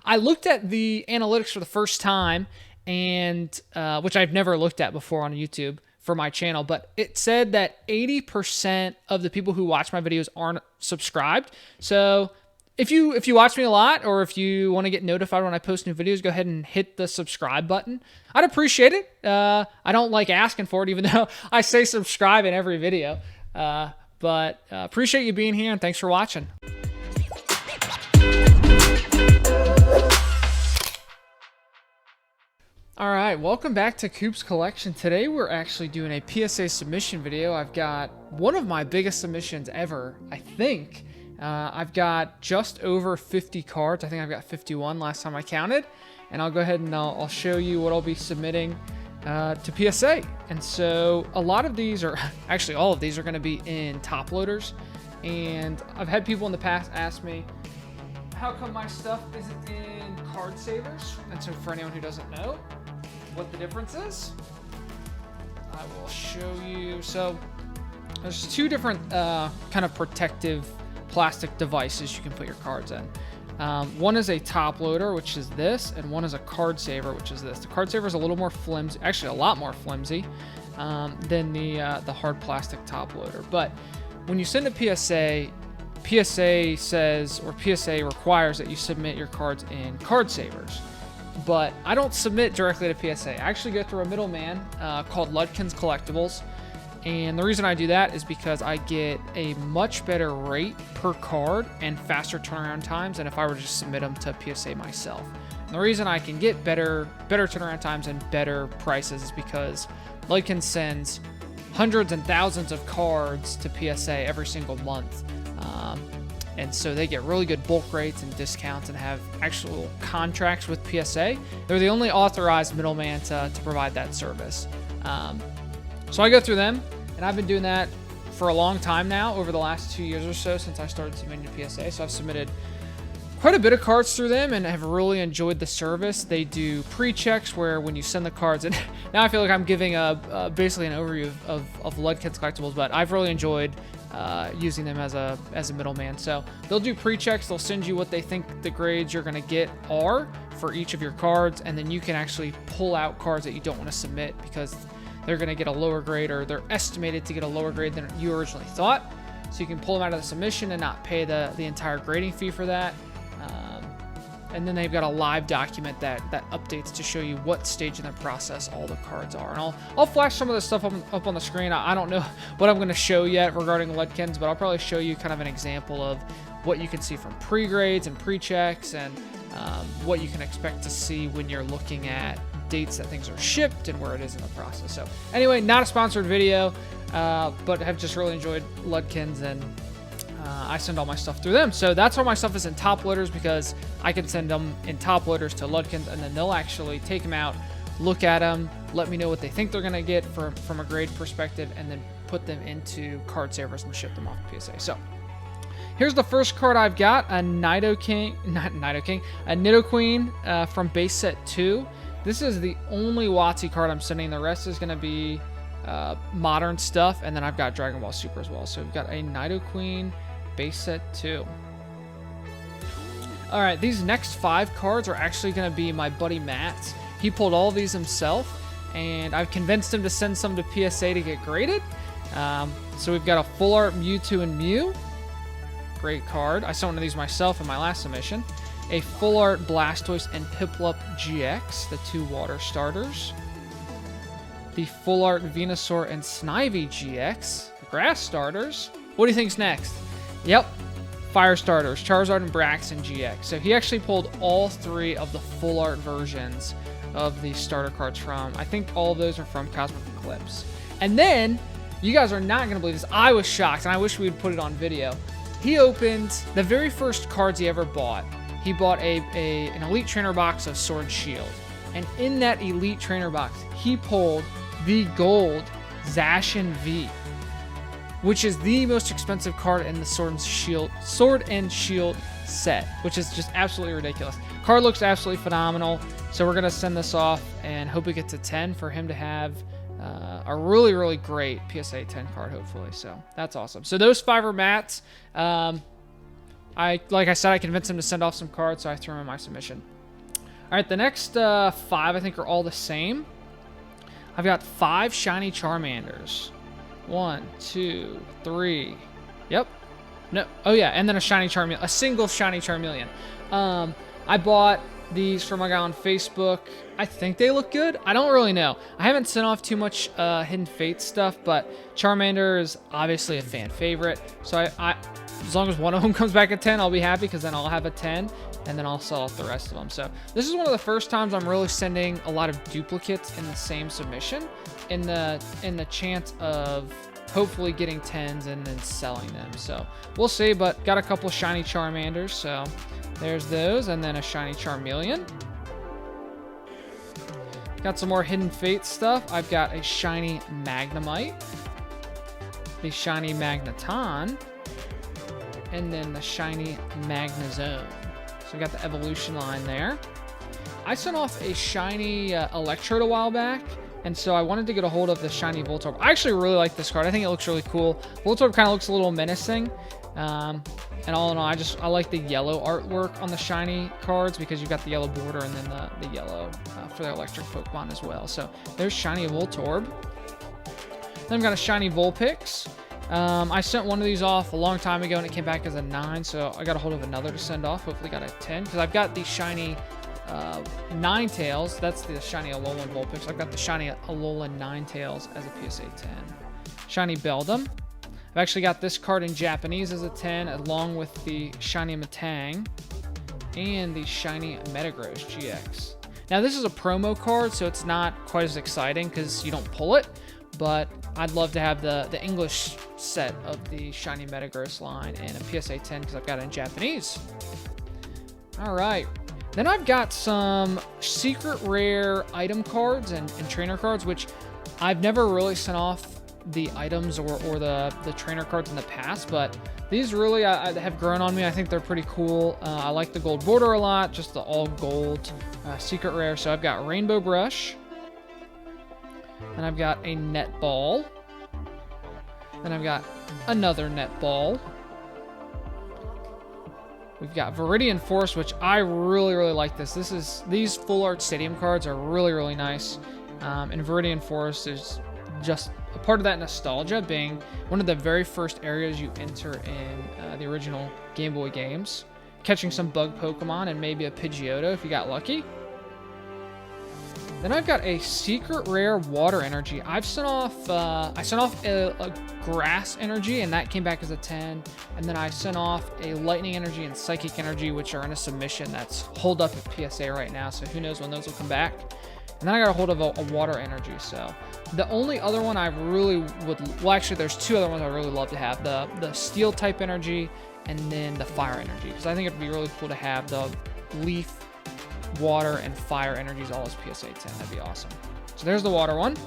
I looked at the analytics for the first time, and which I've never looked at before on YouTube for my channel, but it said that 80% of the people who watch my videos aren't subscribed. So if you watch me a lot, or if you want to get notified when I post new videos, go ahead and hit the subscribe button. I'd appreciate it. I don't like asking for it, even though I say subscribe in every video. But appreciate you being here, and thanks for watching. All right, welcome back to Coop's Collection. Today we're actually doing a PSA submission video. I've got one of my biggest submissions ever, I think. I've got just over 50 cards. I think I've got 51 last time I counted. And I'll go ahead and I'll show you what I'll be submitting to PSA. And so a lot of these are, actually all of these are going to be in top loaders. And I've had people in the past ask me, how come my stuff isn't in card savers? And so for anyone who doesn't know what the difference is, I will show you. So there's two different kind of protective plastic devices you can put your cards in. One is a top loader, which is this, and one is a card saver, which is this. The card saver is a little more flimsy, actually a lot more flimsy than the hard plastic top loader. But when you send a PSA, PSA says, or PSA requires that you submit your cards in card savers. But I don't submit directly to PSA. I actually go through a middleman called Ludkin's Collectibles. And the reason I do that is because I get a much better rate per card and faster turnaround times than if I were to just submit them to PSA myself. And the reason I can get better turnaround times and better prices is because Ludkin sends hundreds and thousands of cards to PSA every single month. And so they get really good bulk rates and discounts and have actual contracts with PSA. They're the only authorized middleman to provide that service. So I go through them, and I've been doing that for a long time now, over the last 2 years or so since I started submitting to PSA. So I've submitted quite a bit of cards through them and have really enjoyed the service. They do pre-checks where when you send the cards in, now I feel like I'm giving basically an overview of Ludkin's Collectibles, but I've really enjoyed using them as a middleman. So they'll do pre-checks. They'll send you what they think the grades you're going to get are for each of your cards, and then you can actually pull out cards that you don't want to submit because they're going to get a lower grade, or they're estimated to get a lower grade than you originally thought. So you can pull them out of the submission and not pay the entire grading fee for that. And then they've got a live document that updates to show you what stage in the process all the cards are. And I'll flash some of this stuff up on the screen. I don't know what I'm going to show yet regarding Ludkin's, but I'll probably show you kind of an example of what you can see from pre-grades and pre-checks, and what you can expect to see when you're looking at dates that things are shipped and where it is in the process. So anyway, not a sponsored video, but have just really enjoyed Ludkin's, and I send all my stuff through them. So that's why my stuff is in top loaders, because I can send them in top loaders to Ludkin's, and then they'll actually take them out, look at them, let me know what they think they're going to get from a grade perspective, and then put them into card savers and ship them off to PSA. So here's the first card I've got, a Nidoqueen from base set 2. This is the only WotC card I'm sending. The rest is going to be modern stuff, and then I've got Dragon Ball Super as well. So we've got a Nidoqueen base set 2. All right, these next 5 cards are actually going to be my buddy Matt's. He pulled all of these himself, and I've convinced him to send some to PSA to get graded. So we've got a full art Mewtwo and Mew. Great card. I sent one of these myself in my last submission. A full art Blastoise and Piplup GX, the 2 water starters. The full art Venusaur and Snivy GX, grass starters. What do you think's next? Yep, fire starters, Charizard and Braixen GX. So he actually pulled all 3 of the full art versions of the starter cards from, I think all of those are from Cosmic Eclipse. And then, you guys are not going to believe this, I was shocked, and I wish we would put it on video. He opened the very first cards he ever bought. He bought an Elite Trainer box of Sword and Shield. And in that Elite Trainer box, he pulled the gold Zacian V, which is the most expensive card in the Sword and Shield set, which is just absolutely ridiculous. Card looks absolutely phenomenal. So we're going to send this off and hope we get to 10 for him to have a really, really great PSA 10 card, hopefully. So that's awesome. So those 5 are Matt's. Like I said, I convinced him to send off some cards, so I threw him in my submission. All right, the next 5 I think are all the same. I've got 5 shiny Charmanders. 1, 2, 3. Yep. No. Oh yeah, and then a shiny Charmeleon, a single shiny Charmeleon. I bought these for my guy on Facebook. I think they look good. I don't really know. I haven't sent off too much Hidden Fate stuff, but Charmander is obviously a fan favorite. So I as long as one of them comes back at 10, I'll be happy, because then I'll have a 10, and then I'll sell off the rest of them. So this is one of the first times I'm really sending a lot of duplicates in the same submission, in the chance of hopefully getting 10s and then selling them. So we'll see, but got a couple shiny Charmanders, so there's those, and then a shiny Charmeleon. Got some more Hidden Fate stuff. I've got a shiny Magnemite, the shiny Magneton, and then the shiny Magnezone. So we got the evolution line there. I sent off a shiny Electrode a while back, and so I wanted to get a hold of the shiny Voltorb. I actually really like this card. I think it looks really cool. Voltorb kind of looks a little menacing. And all in all, I like the yellow artwork on the shiny cards, because you've got the yellow border and then the yellow for the electric Pokemon as well. So there's shiny Voltorb. Then I've got a shiny Vulpix. I sent one of these off a long time ago and it came back as a 9, so I got a hold of another to send off. Hopefully got a 10, because I've got the shiny Ninetales. That's the shiny Alolan Vulpix. I've got the shiny Alolan Ninetales as a PSA 10. Shiny Beldum. I've actually got this card in Japanese as a 10, along with the shiny Metang and the shiny Metagross GX. Now this is a promo card, so it's not quite as exciting because you don't pull it, but I'd love to have the English set of the shiny Metagross line and a PSA 10, because I've got it in Japanese. All right. Then I've got some secret rare item cards and trainer cards, which I've never really sent off the items or the trainer cards in the past, but these really have grown on me. I think they're pretty cool. I like the gold border a lot, just the all gold secret rare. So I've got Rainbow Brush, and I've got a Netball, and I've got another Netball. We've got Viridian Force, which I really like this. These full art stadium cards are really nice, and Viridian Forest is just a part of that nostalgia, being one of the very first areas you enter in the original Game Boy games. Catching some bug Pokemon and maybe a Pidgeotto if you got lucky. Then I've got a secret rare water energy. I sent off a grass energy, and that came back as a 10. And then I sent off a lightning energy and psychic energy, which are in a submission that's holed up at PSA right now. So who knows when those will come back. And then I got a hold of a water energy. So the only other one I really would, well, actually there's 2 other ones I really love to have. The steel type energy and then the fire energy, because I think it'd be really cool to have the leaf, water, and fire energies all as PSA 10. That'd be awesome. So there's the water one.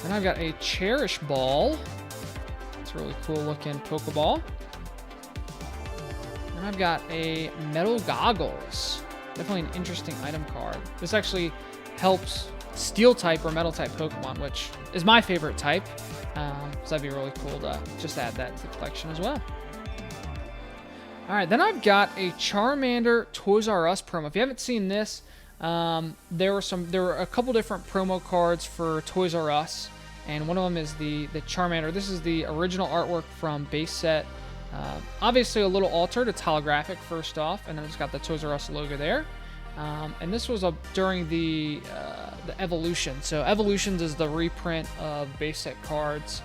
Then I've got a Cherish Ball. It's a really cool looking Pokeball. And I've got a Metal Goggles. Definitely an interesting item card. This actually helps steel type or metal type Pokemon, which is my favorite type. So that'd be really cool to just add that to the collection as well. All right, then I've got a Charmander Toys R Us promo. If you haven't seen this, there were a couple different promo cards for Toys R Us, and one of them is the Charmander. This is the original artwork from base set. Obviously a little altered. It's holographic first off, and then it's got the Toys R Us logo there. And this was during the Evolution. So Evolutions is the reprint of base set cards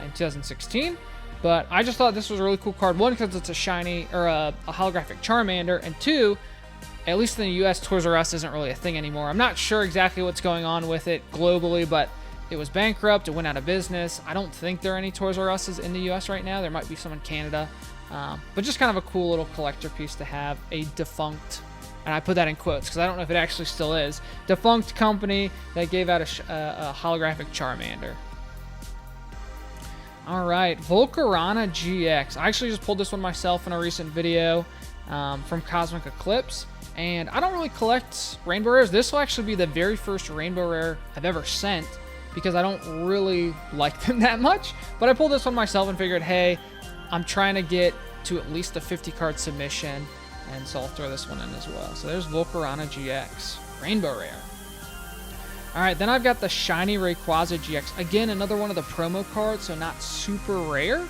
in 2016. But I just thought this was a really cool card. 1, because it's a shiny or a holographic Charmander, and 2, at least in the US, Toys R Us isn't really a thing anymore. I'm not sure exactly what's going on with it globally, but it was bankrupt. It went out of business. I don't think there are any Toys R Us's in the US right now. There might be some in Canada, but just kind of a cool little collector piece to have a defunct, and I put that in quotes because I don't know if it actually still is, defunct company that gave out a holographic Charmander. All right, Volcarona GX. I actually just pulled this one myself in a recent video from Cosmic Eclipse, and I don't really collect Rainbow Rares. This will actually be the very first Rainbow Rare I've ever sent, because I don't really like them that much. But I pulled this one myself and figured, hey, I'm trying to get to at least a 50 card submission. And so I'll throw this one in as well. So there's Volcarona GX, Rainbow Rare. All right, then I've got the Shiny Rayquaza GX. Again, another one of the promo cards, so not super rare.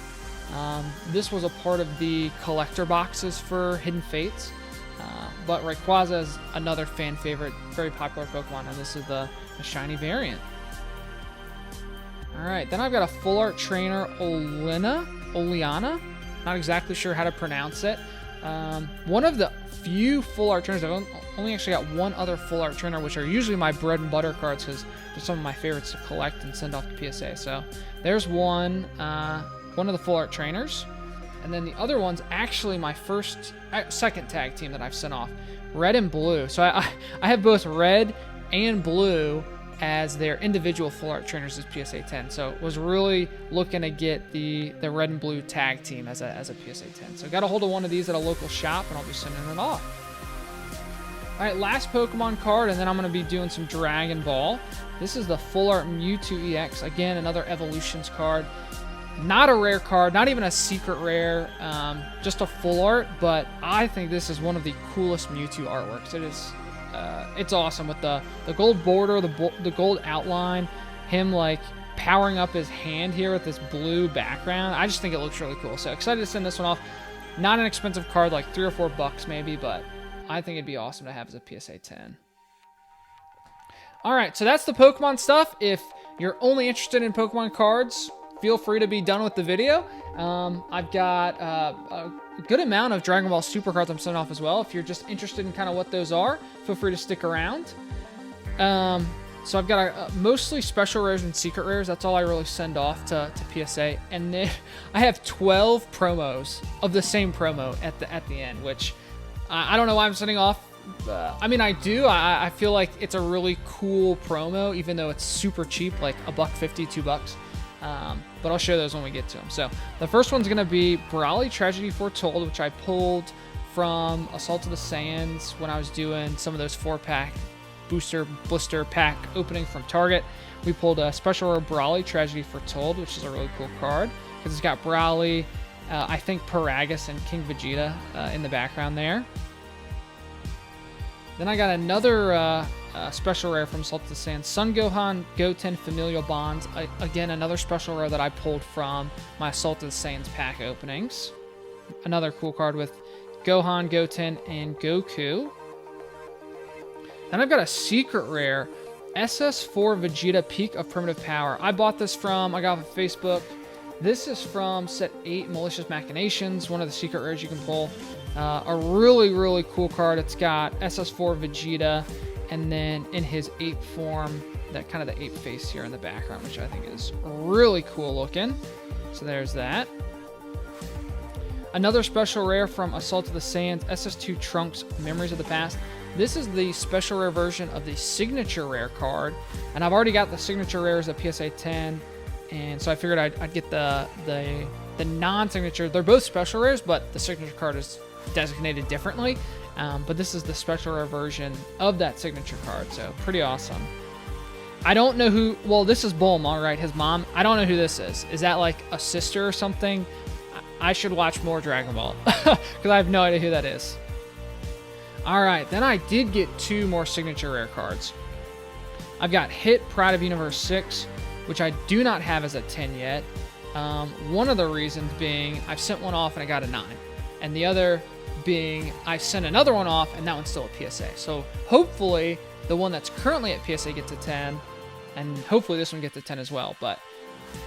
This was a part of the collector boxes for Hidden Fates. But Rayquaza is another fan favorite, very popular Pokemon, and this is the Shiny variant. All right, then I've got a Full Art Trainer, Oleana. Not exactly sure how to pronounce it. One of the few Full Art Trainers. I've only actually got one other Full Art Trainer, which are usually my bread and butter cards because they're some of my favorites to collect and send off to PSA. So there's one of the Full Art Trainers. And then the other one's actually my second tag team that I've sent off, Red and Blue. So I have both Red and Blue as their individual Full Art Trainers as PSA 10. So was really looking to get the Red and Blue tag team as a PSA 10. So got a hold of one of these at a local shop, and I'll be sending it off. All right, last Pokemon card, and then I'm going to be doing some Dragon Ball. This is the Full Art Mewtwo EX. Again, another Evolutions card. Not a rare card, not even a secret rare, just a Full Art, but I think this is one of the coolest Mewtwo artworks. It is, it's awesome with the gold border, the gold outline, him like powering up his hand here with this blue background. I just think it looks really cool. So excited to send this one off. Not an expensive card, like $3 or $4 maybe, but I think it'd be awesome to have as a PSA 10. All right, so that's the Pokemon stuff. If you're only interested in Pokemon cards, feel free to be done with the video. I've got a good amount of Dragon Ball Super cards I'm sending off as well. If you're just interested in kind of what those are, feel free to stick around. So I've got mostly special rares and secret rares. That's all I really send off to PSA. And then I have 12 promos of the same promo at the end, which I don't know why I'm sending off. I mean, I do. I feel like it's a really cool promo, even though it's super cheap, like $1.50, $2. But I'll show those when we get to them. So the first one's going to be Brawly Tragedy Foretold, which I pulled from Assault of the Saiyans when I was doing some of those 4-pack blister pack opening from Target. We pulled a special rare Brawly Tragedy Foretold, which is a really cool card because it's got Brawly, I think Paragus and King Vegeta in the background there. Then I got another special rare from Assault of the Saiyans, Son Gohan Goten Familial Bonds. Again, another special rare that I pulled from my Assault of the Saiyans pack openings. Another cool card with Gohan, Goten, and Goku. Then I've got a secret rare, SS4 Vegeta Peak of Primitive Power. I bought this I got off of Facebook. This is from set 8, Malicious Machinations, one of the secret rares you can pull. A really, really cool card. It's got SS4 Vegeta, and then in his ape form, that kind of the ape face here in the background, which I think is really cool looking. So there's that. Another special rare from Assault of the Saiyans, SS2 Trunks Memories of the Past. This is the special rare version of the signature rare card, and I've already got the signature rare as a PSA 10, and so I figured I'd get the non-signature. They're both special rares, but the signature card is designated differently. But this is the special rare version of that signature card, so pretty awesome. I don't know who. Well, this is Bulma, right? His mom. I don't know who this is. Is that like a sister or something? I should watch more Dragon Ball because I have no idea who that is. All right, then I did get 2 more signature rare cards. I've got Hit Pride of Universe 6, which I do not have as a 10 yet. One of the reasons being I've sent one off and I got a 9. And the other being I sent another one off and that one's still a PSA. So hopefully the one that's currently at PSA gets a 10, and hopefully this one gets a 10 as well. But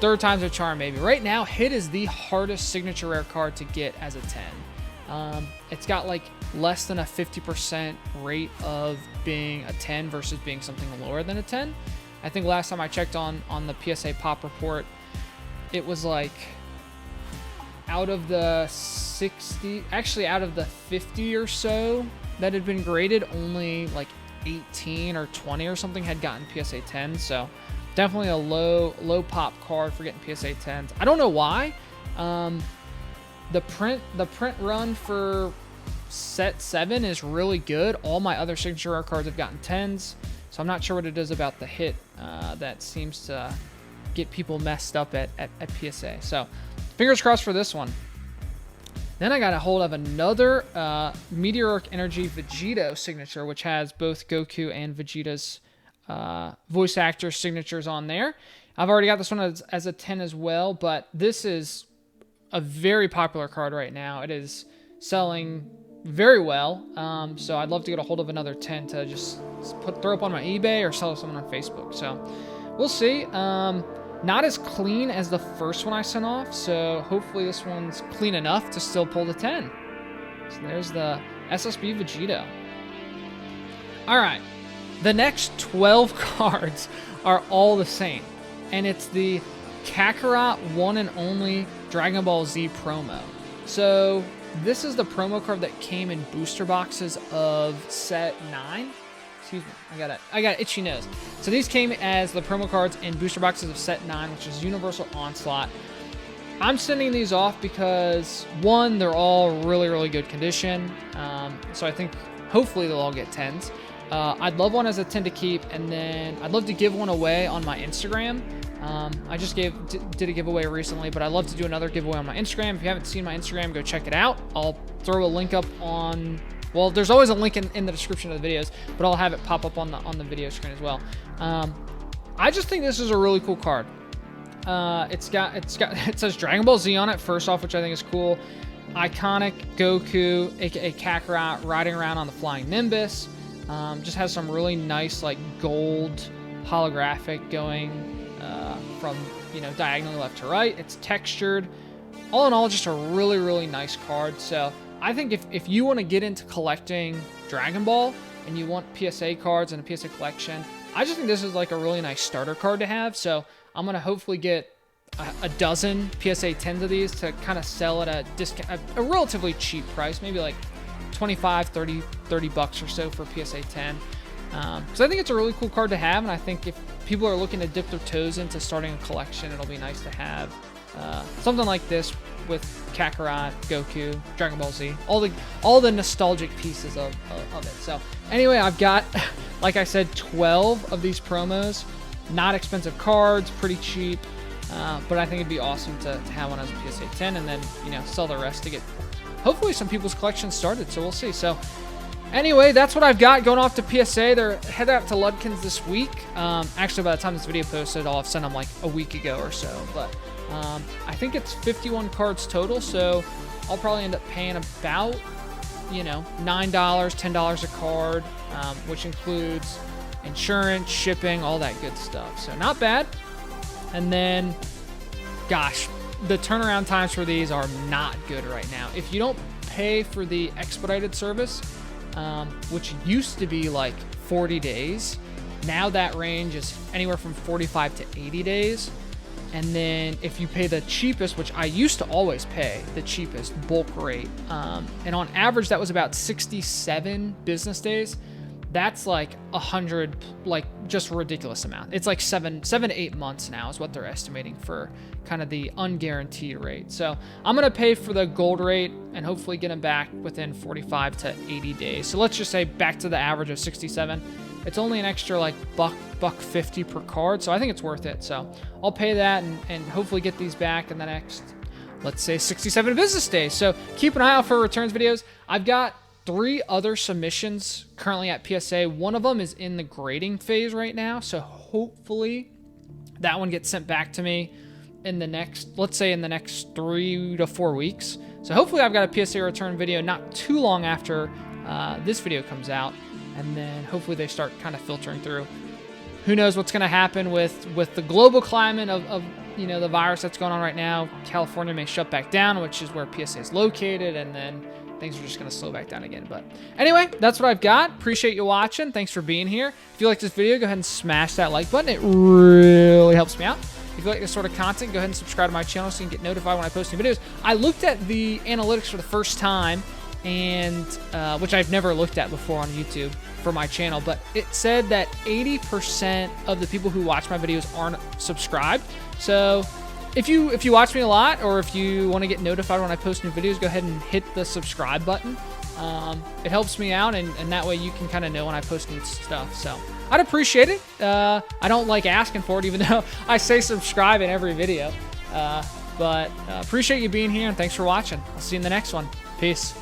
third time's a charm, maybe. Right now, Hit is the hardest signature rare card to get as a 10. It's got like less than a 50% rate of being a 10 versus being something lower than a 10. I think last time I checked on the PSA Pop report, it was like out of the 60, actually out of the 50 or so that had been graded, only like 18 or 20 or something had gotten PSA 10. So definitely a low pop card for getting PSA 10s. I don't know why. The print run for set 7 is really good. All my other signature rare cards have gotten 10s, so I'm not sure what it is about the Hit that seems to get people messed up at PSA. So fingers crossed for this one. Then I got a hold of another Meteoric Energy Vegito signature, which has both Goku and Vegeta's voice actor signatures on there. I've already got this one as a 10 as well, but this is a very popular card right now. It is selling very well, so I'd love to get a hold of another 10 to just throw up on my eBay or sell to someone on Facebook. So we'll see. Not as clean as the first one I sent off, so hopefully this one's clean enough to still pull the 10. So there's the SSB Vegito. All right, the next 12 cards are all the same, and it's the Kakarot one and only Dragon Ball Z promo. So this is the promo card that came in booster boxes of set 9. Excuse me, I got an itchy nose. So these came as the promo cards in booster boxes of set 9, which is Universal Onslaught. I'm sending these off because, one, they're all really, really good condition. So I think hopefully they'll all get 10s. I'd love one as a 10 to keep, and then I'd love to give one away on my Instagram. I just did a giveaway recently, but I'd love to do another giveaway on my Instagram. If you haven't seen my Instagram, go check it out. I'll throw a link up on, well, there's always a link in the description of the videos, but I'll have it pop up on the video screen as well. I just think this is a really cool card. It says Dragon Ball Z on it first off, which I think is cool. Iconic Goku, aka Kakarot, riding around on the flying Nimbus. Just has some really nice like gold holographic going from, you know, diagonally left to right. It's textured. All in all, just a really, really nice card. So I think if you want to get into collecting Dragon Ball and you want PSA cards and a PSA collection, I just think this is like a really nice starter card to have. So I'm going to hopefully get a dozen PSA 10s of these to kind of sell at a relatively cheap price, maybe like 25, 30 bucks or so for PSA 10. Because I think it's a really cool card to have, and I think if people are looking to dip their toes into starting a collection, it'll be nice to have something like this with Kakarot, Goku, Dragon Ball Z, all the nostalgic pieces of it. So anyway, I've got, like I said, 12 of these promos. Not expensive cards, pretty cheap, but I think it'd be awesome to have one as a PSA 10, and then, you know, sell the rest to get hopefully some people's collections started. So we'll see. So anyway, that's what I've got going off to PSA. They're headed out to Ludkins this week. Actually, by the time this video posted, I'll have sent them like a week ago or so. But I think it's 51 cards total, so I'll probably end up paying about, you know, $9, $10 a card, which includes insurance, shipping, all that good stuff. So not bad. And then, gosh, the turnaround times for these are not good right now. If you don't pay for the expedited service, which used to be like 40 days, now that range is anywhere from 45 to 80 days. And then if you pay the cheapest, which I used to always pay the cheapest bulk rate, and on average that was about 67 business days. That's like 100, like just a ridiculous amount. It's like 7 to 8 months now is what they're estimating for kind of the unguaranteed rate. So I'm going to pay for the gold rate and hopefully get them back within 45 to 80 days. So let's just say back to the average of 67. It's only an extra like $1.50 per card. So I think it's worth it. So I'll pay that and hopefully get these back in the next, let's say 67 business days. So keep an eye out for returns videos. I've got 3 other submissions currently at PSA. One of them is in the grading phase right now, so hopefully that one gets sent back to me in the next, let's say in the next 3 to 4 weeks. So hopefully I've got a PSA return video not too long after this video comes out, and then hopefully they start kind of filtering through. Who knows what's going to happen with the global climate of you know, the virus that's going on right now. California may shut back down, which is where PSA is located, and then things are just going to slow back down again. But anyway, that's what I've got. Appreciate you watching. Thanks for being here. If you like this video, go ahead and smash that like button. It really helps me out. If you like this sort of content, go ahead and subscribe to my channel so you can get notified when I post new videos. I looked at the analytics for the first time, and which I've never looked at before on YouTube for my channel, but it said that 80% of the people who watch my videos aren't subscribed. So if you watch me a lot, or if you want to get notified when I post new videos, go ahead and hit the subscribe button. It helps me out, and that way you can kind of know when I post new stuff. So I'd appreciate it. I don't like asking for it, even though I say subscribe in every video. But appreciate you being here, and thanks for watching. I'll see you in the next one. Peace.